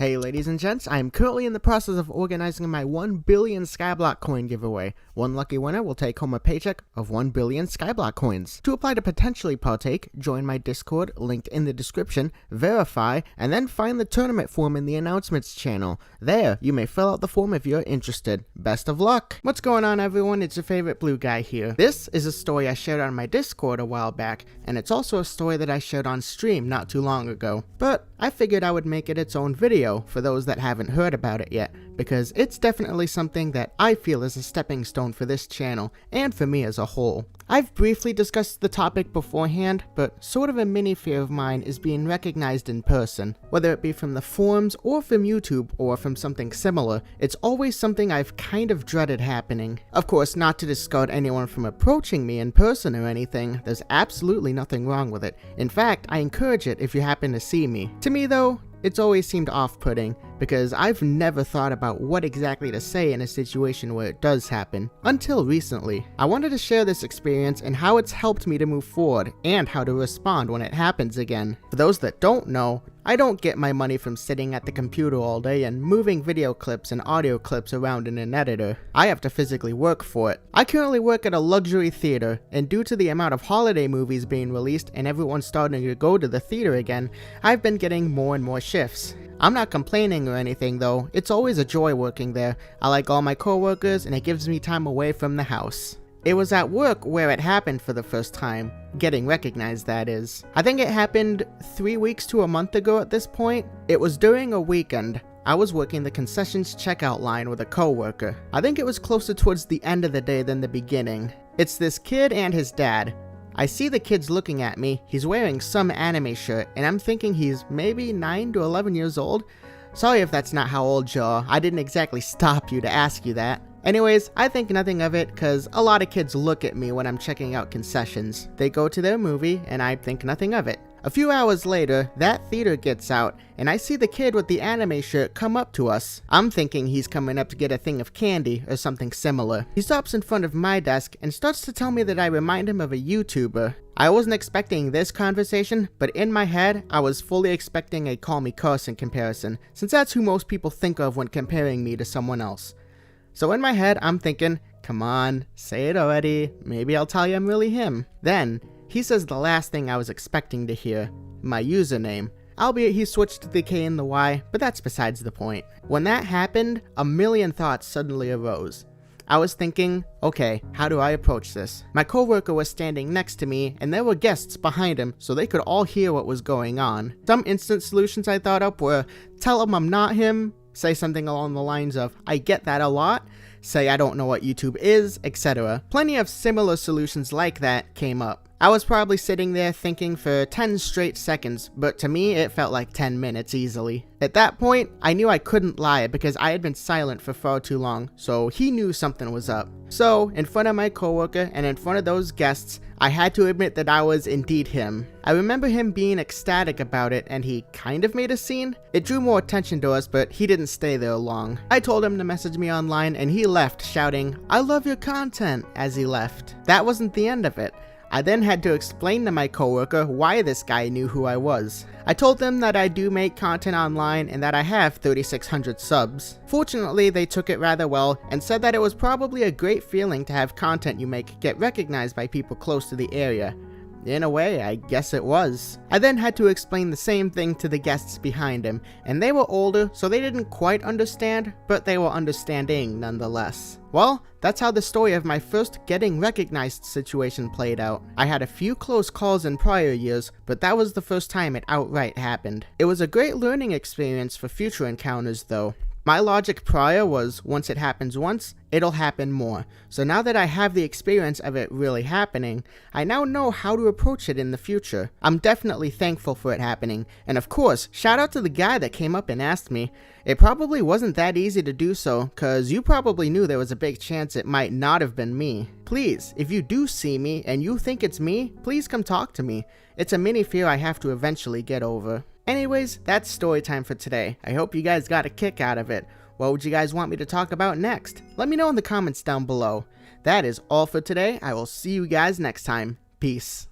Hey ladies and gents, I am currently in the process of organizing my 1 billion Skyblock coin giveaway. One lucky winner will take home a paycheck of 1 billion Skyblock coins. To apply to potentially partake, join my Discord, linked in the description, verify, and then find the tournament form in the announcements channel. There, you may fill out the form if you're interested. Best of luck! What's going on everyone, it's your favorite blue guy here. This is a story I shared on my Discord a while back, and it's also a story that I shared on stream not too long ago. But I figured I would make it its own video for those that haven't heard about it yet, because it's definitely something that I feel is a stepping stone for this channel, and for me as a whole. I've briefly discussed the topic beforehand, but sort of a mini fear of mine is being recognized in person. Whether it be from the forums, or from YouTube, or from something similar, it's always something I've kind of dreaded happening. Of course, not to discard anyone from approaching me in person or anything, there's absolutely nothing wrong with it. In fact, I encourage it if you happen to see me. To me though, it's always seemed off-putting, because I've never thought about what exactly to say in a situation where it does happen, until recently. I wanted to share this experience and how it's helped me to move forward, and how to respond when it happens again. For those that don't know, I don't get my money from sitting at the computer all day and moving video clips and audio clips around in an editor. I have to physically work for it. I currently work at a luxury theater, and due to the amount of holiday movies being released and everyone starting to go to the theater again, I've been getting more and more shifts. I'm not complaining or anything though, it's always a joy working there. I like all my coworkers and it gives me time away from the house. It was at work where it happened for the first time. Getting recognized, that is. I think it happened 3 weeks to a month ago at this point. It was during a weekend. I was working the concessions checkout line with a coworker. I think it was closer towards the end of the day than the beginning. It's this kid and his dad. I see the kid's looking at me. He's wearing some anime shirt, and I'm thinking he's maybe 9 to 11 years old. Sorry if that's not how old you are. I didn't exactly stop you to ask you that. Anyways, I think nothing of it cause a lot of kids look at me when I'm checking out concessions. They go to their movie and I think nothing of it. A few hours later, that theater gets out and I see the kid with the anime shirt come up to us. I'm thinking he's coming up to get a thing of candy or something similar. He stops in front of my desk and starts to tell me that I remind him of a YouTuber. I wasn't expecting this conversation, but in my head, I was fully expecting a Call Me Carson comparison, since that's who most people think of when comparing me to someone else. So in my head, I'm thinking, come on, say it already, maybe I'll tell you I'm really him. Then, he says the last thing I was expecting to hear, my username. Albeit he switched to the K and the Y, but that's besides the point. When that happened, a million thoughts suddenly arose. I was thinking, okay, how do I approach this? My coworker was standing next to me, and there were guests behind him, so they could all hear what was going on. Some instant solutions I thought up were, tell him I'm not him, say something along the lines of, I get that a lot, say I don't know what YouTube is, etc. Plenty of similar solutions like that came up. I was probably sitting there thinking for 10 straight seconds, but to me it felt like 10 minutes easily. At that point, I knew I couldn't lie because I had been silent for far too long, so he knew something was up. So, in front of my coworker and in front of those guests, I had to admit that I was indeed him. I remember him being ecstatic about it and he kind of made a scene. It drew more attention to us, but he didn't stay there long. I told him to message me online and he left shouting, "I love your content," as he left. That wasn't the end of it. I then had to explain to my coworker why this guy knew who I was. I told them that I do make content online and that I have 3,600 subs. Fortunately, they took it rather well and said that it was probably a great feeling to have content you make get recognized by people close to the area. In a way, I guess it was. I then had to explain the same thing to the guests behind him, and they were older, so they didn't quite understand, but they were understanding nonetheless. Well, that's how the story of my first getting recognized situation played out. I had a few close calls in prior years, but that was the first time it outright happened. It was a great learning experience for future encounters though. My logic prior was, once it happens once, it'll happen more. So now that I have the experience of it really happening, I now know how to approach it in the future. I'm definitely thankful for it happening, and of course, shout out to the guy that came up and asked me. It probably wasn't that easy to do so, cause you probably knew there was a big chance it might not have been me. Please, if you do see me and you think it's me, please come talk to me. It's a mini fear I have to eventually get over. Anyways, that's story time for today. I hope you guys got a kick out of it. What would you guys want me to talk about next? Let me know in the comments down below. That is all for today. I will see you guys next time. Peace.